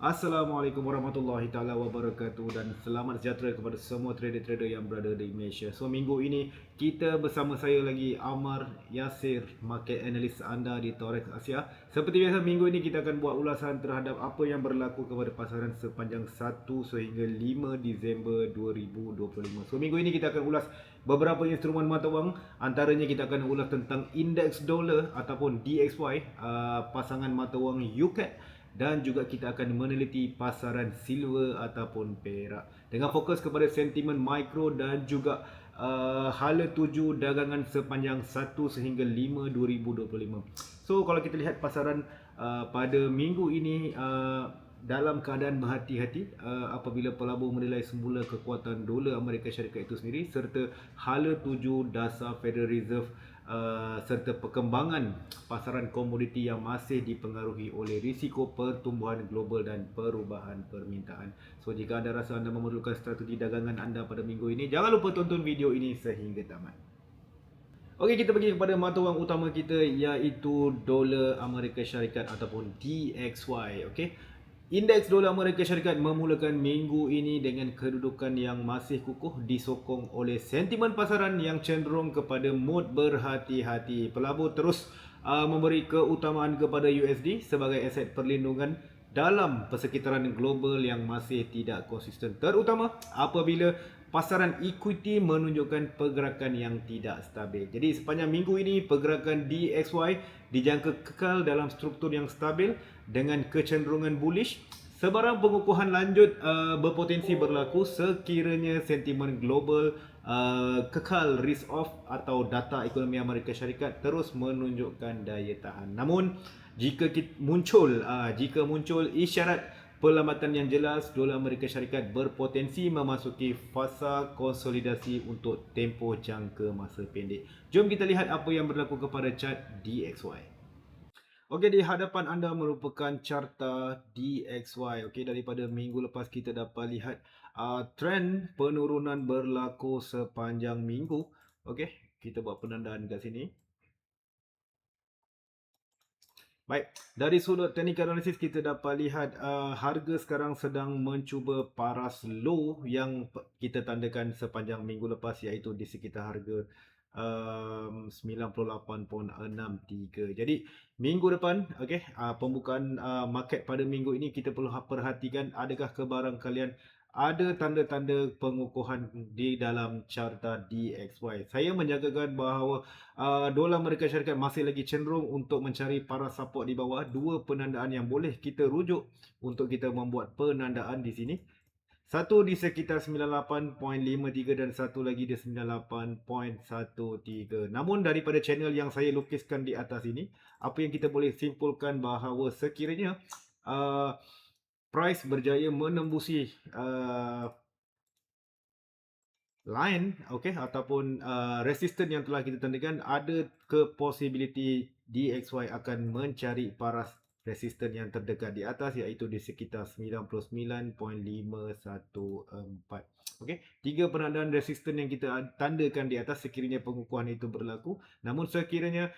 Assalamualaikum warahmatullahi taala wabarakatuh dan selamat sejahtera kepada semua trader-trader yang berada di Malaysia. So minggu ini kita bersama saya lagi Amar Yasir, market analyst anda di Torex Asia. Seperti biasa minggu ini kita akan buat ulasan terhadap apa yang berlaku kepada pasaran sepanjang 1 sehingga 5 Disember 2025. So minggu ini kita akan ulas beberapa instrumen mata wang, antaranya kita akan ulas tentang indeks dolar ataupun DXY, pasangan mata wang UCAD, dan juga kita akan meneliti pasaran silver ataupun perak dengan fokus kepada sentimen mikro dan juga hala tuju dagangan sepanjang 1 sehingga 5 2025. So kalau kita lihat pasaran pada minggu ini dalam keadaan berhati-hati apabila pelabur menilai semula kekuatan dolar Amerika Syarikat itu sendiri serta hala tuju dasar Federal Reserve serta perkembangan pasaran komoditi yang masih dipengaruhi oleh risiko pertumbuhan global dan perubahan permintaan. So jika anda rasa anda memerlukan strategi dagangan anda pada minggu ini, jangan lupa tonton video ini sehingga tamat. Okey, kita pergi kepada mata wang utama kita iaitu dolar Amerika Syarikat ataupun DXY. Okey. Indeks dolar Amerika Syarikat memulakan minggu ini dengan kedudukan yang masih kukuh disokong oleh sentimen pasaran yang cenderung kepada mod berhati-hati. Pelabur terus memberi keutamaan kepada USD sebagai aset perlindungan dalam persekitaran global yang masih tidak konsisten, terutama apabila pasaran equity menunjukkan pergerakan yang tidak stabil. Jadi sepanjang minggu ini pergerakan DXY dijangka kekal dalam struktur yang stabil dengan kecenderungan bullish. Sebarang pengukuhan lanjut berpotensi berlaku sekiranya sentimen global kekal risk off atau data ekonomi Amerika Syarikat terus menunjukkan daya tahan. Namun jika muncul isyarat perlambatan yang jelas, dolar Amerika Syarikat berpotensi memasuki fasa konsolidasi untuk tempoh jangka masa pendek. Jom kita lihat apa yang berlaku kepada chart DXY. Okey, di hadapan anda merupakan carta DXY. Okey, daripada minggu lepas kita dapat lihat trend penurunan berlaku sepanjang minggu. Okey, kita buat penandaan kat sini. Baik, dari sudut technical analysis kita dapat lihat harga sekarang sedang mencuba paras low yang kita tandakan sepanjang minggu lepas, iaitu di sekitar harga 98.63. Jadi minggu depan, okey, pembukaan market pada minggu ini kita perlu perhatikan adakah kebarangkalian ada tanda-tanda pengukuhan di dalam carta DXY. Saya menjagakan bahawa dolar Amerika Syarikat masih lagi cenderung untuk mencari para support di bawah. Dua penandaan yang boleh kita rujuk untuk kita membuat penandaan di sini. Satu di sekitar 98.53 dan satu lagi di 98.13. Namun daripada channel yang saya lukiskan di atas ini, apa yang kita boleh simpulkan bahawa sekiranya price berjaya menembusi line, okey, ataupun resistance yang telah kita tandakan, ada ke possibility DXY akan mencari paras resistance yang terdekat di atas, iaitu di sekitar 99.514. Okey, tiga penandaan resistance yang kita tandakan di atas sekiranya pengukuhan itu berlaku. Namun sekiranya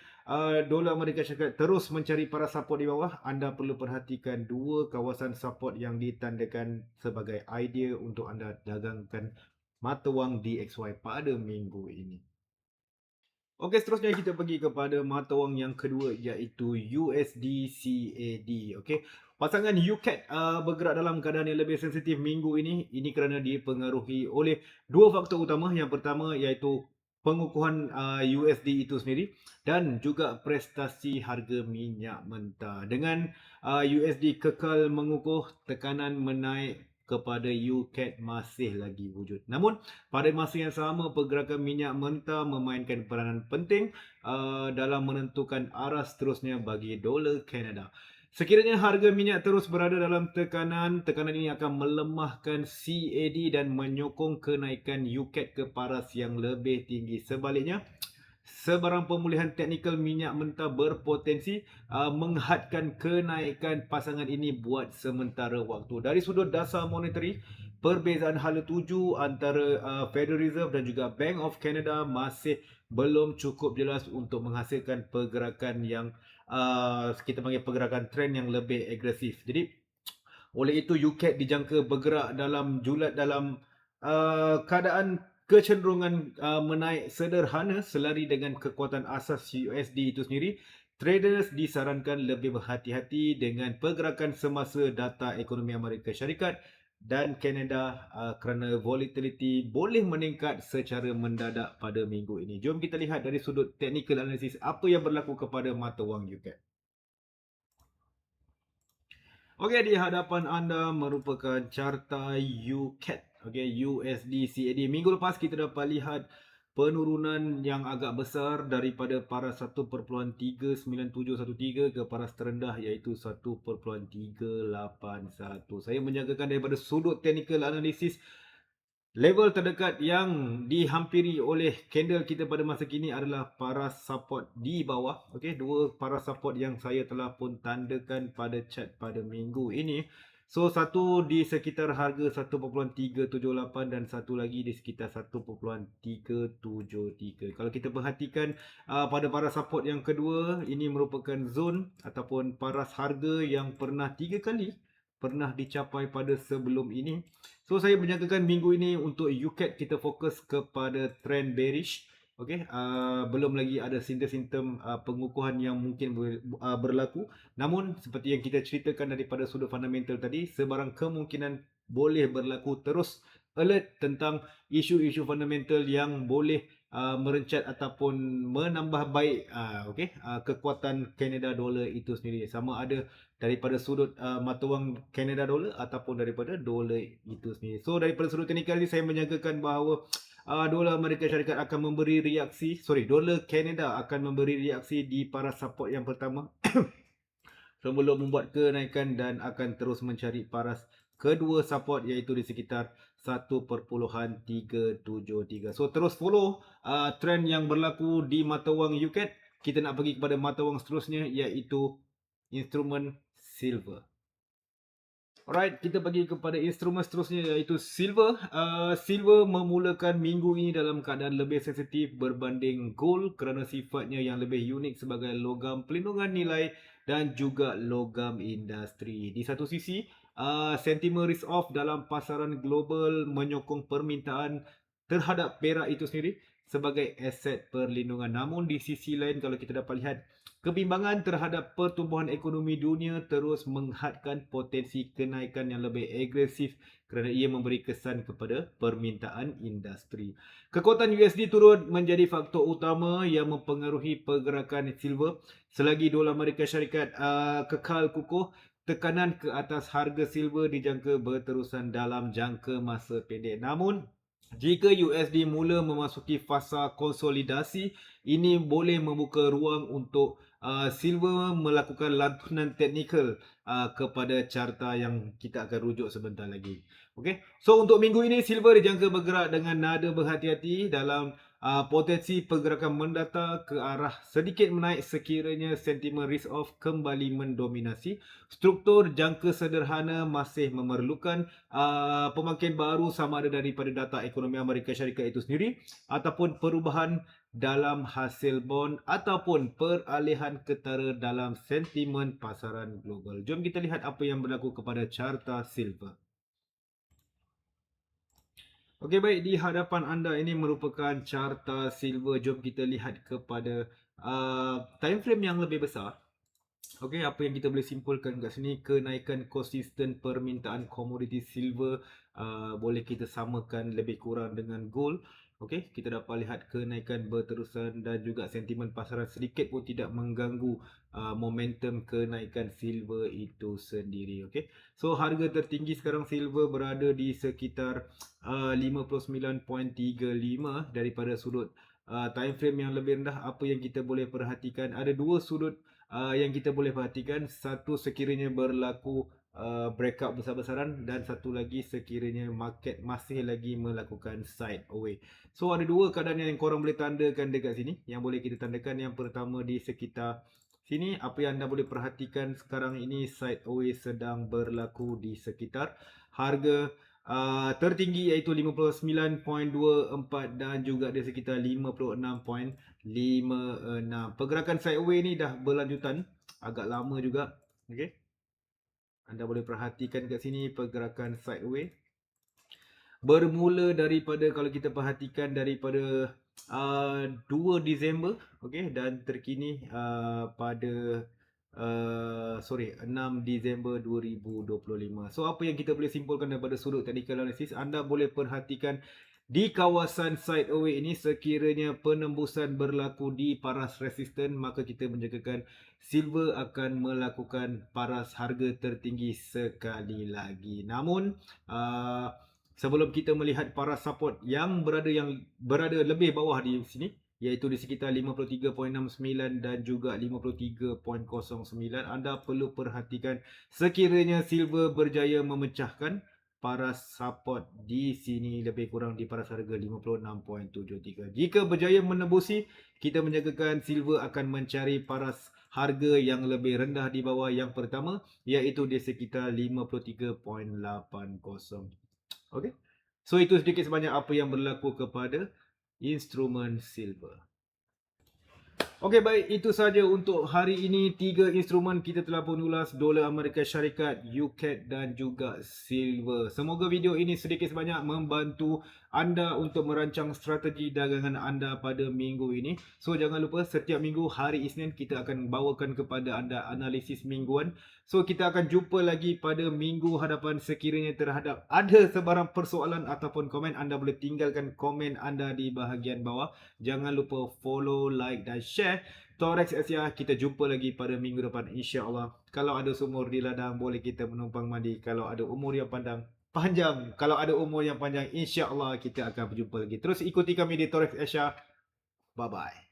dolar Amerika Syarikat terus mencari para support di bawah, anda perlu perhatikan dua kawasan support yang ditandakan sebagai idea untuk anda dagangkan mata wang DXY pada minggu ini. Okey, seterusnya kita pergi kepada mata wang yang kedua iaitu USD CAD. Okey, pasangan UCAD bergerak dalam keadaan yang lebih sensitif minggu ini. Ini kerana dipengaruhi oleh dua faktor utama. Yang pertama iaitu pengukuhan USD itu sendiri dan juga prestasi harga minyak mentah. Dengan USD kekal mengukuh, tekanan menaik kepada UCAD masih lagi wujud. Namun pada masa yang sama, pergerakan minyak mentah memainkan peranan penting dalam menentukan arah seterusnya bagi dolar Kanada. Sekiranya harga minyak terus berada dalam tekanan ini akan melemahkan CAD dan menyokong kenaikan UCAD ke paras yang lebih tinggi. Sebaliknya, sebarang pemulihan teknikal minyak mentah berpotensi menghadkan kenaikan pasangan ini buat sementara waktu. Dari sudut dasar monetary, perbezaan hala tuju antara Federal Reserve dan juga Bank of Canada masih belum cukup jelas untuk menghasilkan pergerakan yang kita panggil pergerakan trend yang lebih agresif. Jadi Oleh itu UCAT dijangka bergerak dalam julat dalam keadaan kecenderungan menaik sederhana selari dengan kekuatan asas USD itu sendiri. Traders disarankan lebih berhati-hati dengan pergerakan semasa data ekonomi Amerika Syarikat dan Kanada kerana volatility boleh meningkat secara mendadak pada minggu ini. Jom kita lihat dari sudut technical analysis apa yang berlaku kepada mata wang UCAT. Okey, di hadapan anda merupakan carta UCAT, okey, USD CAD. Minggu lepas kita dapat lihat penurunan yang agak besar daripada paras 1.39713 ke paras terendah iaitu 1.381. Saya menjangkakan daripada sudut technical analysis, level terdekat yang dihampiri oleh candle kita pada masa kini adalah paras support di bawah. Okey, dua paras support yang saya telah pun tandakan pada chart pada minggu ini. So satu di sekitar harga 1.378 dan satu lagi di sekitar 1.373. Kalau kita perhatikan pada paras support yang kedua, ini merupakan zone ataupun paras harga yang pernah 3 kali pernah dicapai pada sebelum ini. So saya menyatakan minggu ini untuk UCAT kita fokus kepada trend bearish. Okey, belum lagi ada simptom-simptom pengukuhan yang mungkin berlaku. Namun seperti yang kita ceritakan daripada sudut fundamental tadi, sebarang kemungkinan boleh berlaku. Terus alert tentang isu-isu fundamental yang boleh merencat ataupun menambah baik kekuatan Canada dollar itu sendiri. Sama ada daripada sudut mata wang Canada dollar ataupun daripada dolar itu sendiri. So daripada sudut teknikal ni saya menyangkakan bahawa dolar Amerika Syarikat akan memberi reaksi, dolar Canada akan memberi reaksi di paras support yang pertama sebelum membuat kenaikan dan akan terus mencari paras kedua support iaitu di sekitar 1.373. So terus follow trend yang berlaku di mata wang UCAT. Kita nak pergi kepada mata wang seterusnya iaitu instrumen silver. Alright, kita pergi kepada instrumen seterusnya iaitu silver. Silver memulakan minggu ini dalam keadaan lebih sensitif berbanding gold kerana sifatnya yang lebih unik sebagai logam pelindungan nilai dan juga logam industri. Di satu sisi, sentimen risk off dalam pasaran global menyokong permintaan terhadap perak itu sendiri sebagai aset perlindungan. Namun di sisi lain kalau kita dapat lihat, kebimbangan terhadap pertumbuhan ekonomi dunia terus menghadkan potensi kenaikan yang lebih agresif kerana ia memberi kesan kepada permintaan industri. Kekuatan USD turut menjadi faktor utama yang mempengaruhi pergerakan silver selagi dolar Amerika Syarikat kekal kukuh. Tekanan ke atas harga silver dijangka berterusan dalam jangka masa pendek. Namun jika USD mula memasuki fasa konsolidasi, ini boleh membuka ruang untuk silver melakukan lantunan teknikal kepada carta yang kita akan rujuk sebentar lagi. Okay. So untuk minggu ini silver dijangka bergerak dengan nada berhati-hati dalam potensi pergerakan mendata ke arah sedikit menaik sekiranya sentimen risk off kembali mendominasi. Struktur jangka sederhana masih memerlukan pemakin baru sama ada daripada data ekonomi Amerika Syarikat itu sendiri ataupun perubahan dalam hasil bond ataupun peralihan ketara dalam sentimen pasaran global. Jom kita lihat apa yang berlaku kepada carta silver. Okey, baik, di hadapan anda ini merupakan carta silver. Jom kita lihat kepada time frame yang lebih besar. Okey, apa yang kita boleh simpulkan kat sini, kenaikan konsisten permintaan komoditi silver boleh kita samakan lebih kurang dengan gold. Okey, kita dapat lihat kenaikan berterusan dan juga sentimen pasaran sedikit pun tidak mengganggu momentum kenaikan silver itu sendiri. Okey, so harga tertinggi sekarang silver berada di sekitar 59.35 daripada sudut time frame yang lebih rendah. Apa yang kita boleh perhatikan, ada dua sudut yang kita boleh perhatikan. Satu sekiranya berlaku breakout besar-besaran dan satu lagi sekiranya market masih lagi melakukan sideways. So ada dua keadaan yang korang boleh tandakan dekat sini yang boleh kita tandakan. Yang pertama di sekitar sini, apa yang anda boleh perhatikan sekarang ini, sideways sedang berlaku di sekitar harga tertinggi iaitu 59.24 dan juga di sekitar 56.56. Pergerakan sideways ni dah berlanjutan agak lama juga. Okey, Anda boleh perhatikan kat sini pergerakan sideways. Bermula daripada, kalau kita perhatikan daripada 2 Disember, okey, dan terkini pada 6 Disember 2025. So apa yang kita boleh simpulkan daripada sudut technical analysis, anda boleh perhatikan di kawasan sideways ini sekiranya penembusan berlaku di paras resisten, maka kita menjagakan silver akan melakukan paras harga tertinggi sekali lagi. Namun sebelum kita melihat paras support yang berada lebih bawah di sini, iaitu di sekitar 53.69 dan juga 53.09, anda perlu perhatikan sekiranya silver berjaya memecahkan paras support di sini lebih kurang di paras harga 56.73. Jika berjaya menembusi, kita menjagakan silver akan mencari paras harga yang lebih rendah di bawah yang pertama, iaitu di sekitar 53.80. Okey. So itu sedikit sebanyak apa yang berlaku kepada instrumen silver. Okey, baik, itu saja untuk hari ini. 3 instrumen kita telah pun ulas: dolar Amerika Syarikat, UCAD dan juga silver. Semoga video ini sedikit sebanyak membantu anda untuk merancang strategi dagangan anda pada minggu ini. So jangan lupa, setiap minggu hari Isnin kita akan bawakan kepada anda analisis mingguan. So kita akan jumpa lagi pada minggu hadapan. Sekiranya terhadap ada sebarang persoalan ataupun komen, anda boleh tinggalkan komen anda di bahagian bawah. Jangan lupa follow, like dan share Torex Asia. Kita jumpa lagi pada minggu depan, insya-Allah. Kalau ada sumur di ladang, boleh kita menumpang mandi. Kalau ada umur yang panjang, kalau ada umur yang panjang, insya-Allah kita akan berjumpa lagi. Terus ikuti kami di Torex Asia. Bye bye.